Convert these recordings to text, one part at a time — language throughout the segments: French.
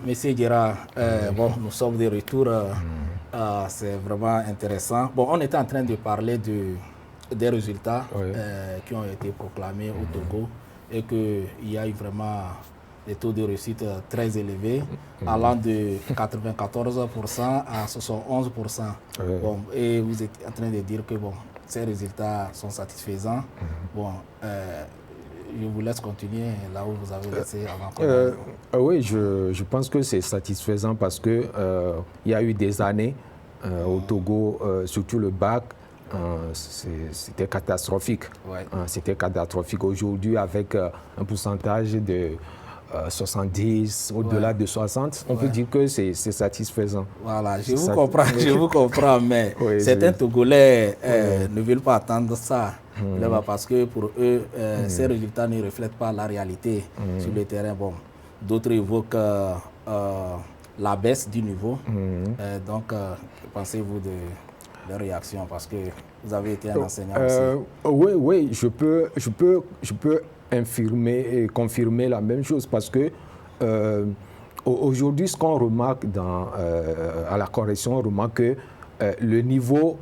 Monsieur Guérard, bon, nous sommes de retour. C'est vraiment intéressant. Bon, on était en train de parler des résultats qui ont été proclamés au Togo et qu'il y a eu vraiment des taux de réussite très élevés, allant de 94% à 71%. Bon, et vous êtes en train de dire que bon, ces résultats sont satisfaisants. Bon, je vous laisse continuer là où vous avez laissé avant. Oui, je pense que c'est satisfaisant parce que il y a eu des années au Togo, surtout le bac, c'était catastrophique. C'était catastrophique. Aujourd'hui, avec un pourcentage de 70, au-delà de 60, on peut dire que c'est satisfaisant. Voilà, je vous comprends, mais certains Togolais ne veulent pas attendre ça. Parce que pour eux, ces résultats ne reflètent pas la réalité sur le terrain. Bon, d'autres évoquent la baisse du niveau. Donc, que pensez-vous de leur réaction? Parce que vous avez été un enseignant aussi. Oui, je peux infirmer et confirmer la même chose parce que aujourd'hui, ce qu'on remarque à la correction, on remarque que le niveau,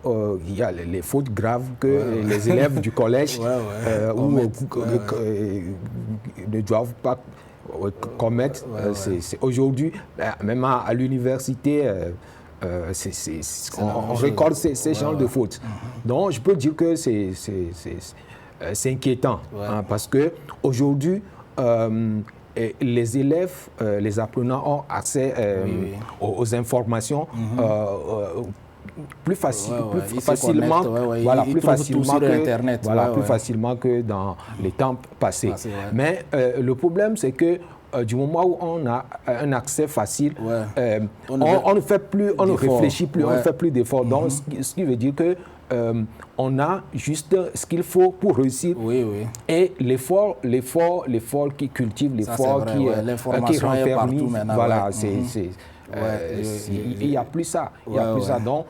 il y a les fautes graves que les élèves du collège ne doivent pas commettre. Aujourd'hui, même à l'université, on récolte ces genres de fautes. Donc, je peux dire que c'est inquiétant parce qu'aujourd'hui, les élèves, les apprenants ont accès aux informations plus facilement que dans les temps passés. Mais le problème, c'est que du moment où on a un accès facile, on ne fait plus, on ne réfléchit plus, on ne fait plus d'efforts. Donc, ce qui veut dire que on a juste ce qu'il faut pour réussir. Et l'effort qui cultive, l'effort qui rend permis, voilà, il n'y a plus ça. Il n'y a plus ça. Donc,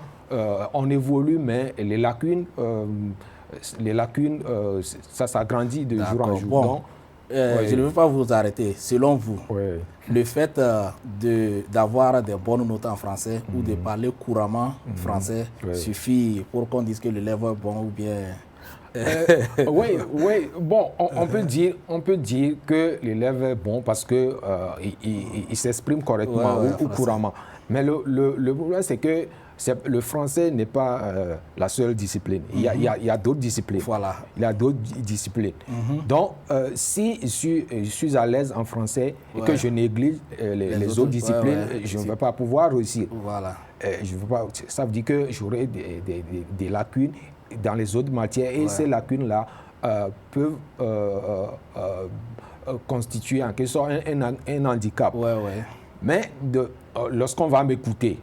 on évolue, mais les lacunes, ça s'agrandit de jour en jour. Bon. Je ne veux pas vous arrêter. Selon vous, le fait d'avoir des bonnes notes en français ou de parler couramment français suffit pour qu'on dise que l'élève est bon ou bien... Oui. Bon, on peut dire que l'élève est bon parce que il s'exprime correctement ou couramment. Mais le problème, c'est que le français n'est pas la seule discipline. Il y a d'autres disciplines. Il y a d'autres disciplines. Donc, si je suis à l'aise en français et que je néglige les autres disciplines, je ne vais pas pouvoir réussir. Ça veut dire que j'aurai des lacunes dans les autres matières et ces lacunes-là peuvent constituer en quelque sorte un handicap. Mais lorsqu'on va m'écouter,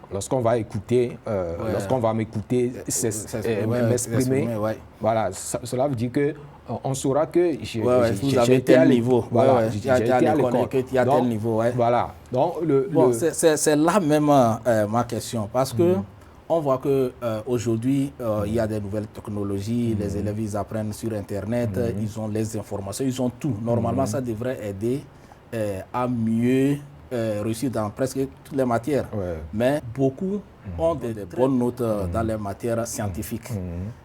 m'exprimer, voilà, cela veut dire que on saura que vous avez tel niveau. J'ai été à l'école. Tu as tel niveau. Voilà. Donc, c'est là même ma question. Parce que on voit qu'aujourd'hui, il y a des nouvelles technologies, les élèves ils apprennent sur Internet, ils ont les informations, ils ont tout. Normalement, ça devrait aider à mieux réussir dans presque toutes les matières. Mais beaucoup ont des bonnes notes dans les matières scientifiques.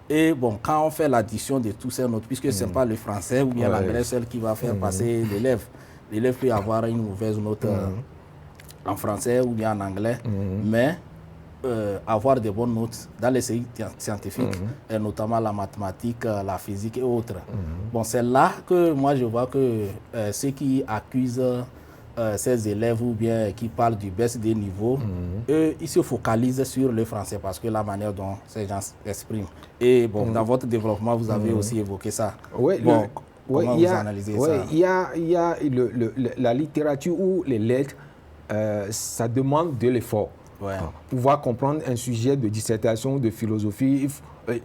Et bon, quand on fait l'addition de toutes ces notes, puisque ce n'est pas le français ou bien l'anglais seul qui va faire passer l'élève, l'élève peut avoir une mauvaise note en français ou bien en anglais, mais avoir des bonnes notes dans les séries scientifiques, et notamment la mathématique, la physique et autres. Bon, c'est là que moi je vois que ceux qui accusent ces élèves ou bien qui parlent du baisse des niveaux, eux, ils se focalisent sur le français parce que la manière dont ces gens s'expriment. Et bon, dans votre développement, vous avez aussi évoqué ça. Comment vous analysez ça? Il y a la littérature ou les lettres, ça demande de l'effort. Pouvoir comprendre un sujet de dissertation, de philosophie,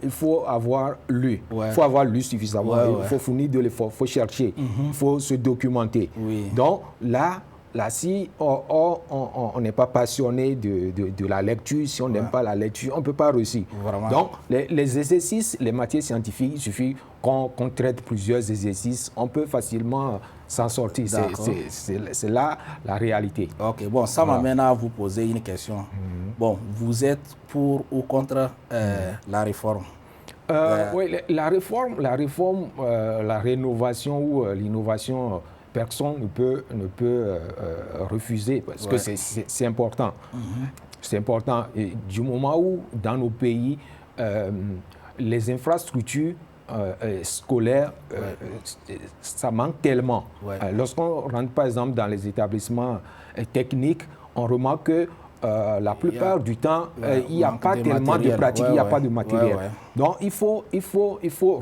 il faut avoir lu. Il faut avoir lu suffisamment. Il faut fournir de l'effort, il faut chercher, il faut se documenter. Donc là, Là, si on n'est pas passionné de la lecture, si on n'aime pas la lecture, on ne peut pas réussir. Vraiment. Donc, les exercices, les matières scientifiques, il suffit qu'on traite plusieurs exercices, on peut facilement s'en sortir. C'est là la réalité. Ok, bon, ça m'amène à vous poser une question. Bon, vous êtes pour ou contre la réforme? Oui, la réforme, la rénovation ou l'innovation, personne ne peut refuser parce que c'est important. C'est important. Et du moment où, dans nos pays, les infrastructures scolaires, ça manque tellement. Lorsqu'on rentre, par exemple, dans les établissements techniques, on remarque que la plupart du temps, il n'y a pas tellement de pratique, il n'y a pas de matériel. Donc, il faut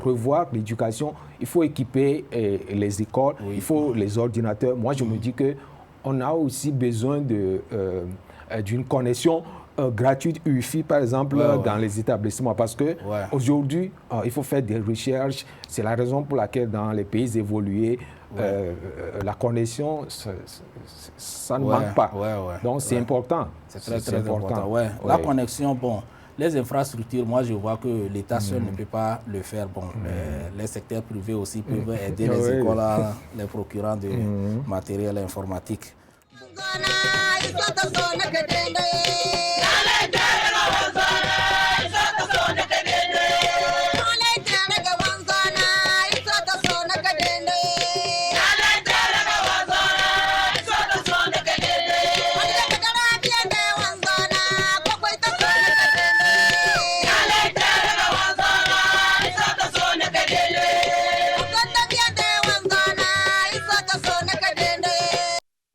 revoir l'éducation, il faut équiper les écoles, il faut les ordinateurs. Moi, je me dis qu'on a aussi besoin d'une connexion gratuite Wi-Fi, par exemple, dans les établissements. Parce qu'aujourd'hui, il faut faire des recherches. C'est la raison pour laquelle, dans les pays évolués, la connexion, ça ne manque pas. Donc, c'est important. C'est très important. La connexion, bon, les infrastructures, moi, je vois que l'État seul ne peut pas le faire. Bon, les secteurs privés aussi peuvent aider les écoles, les procurants de matériel informatique.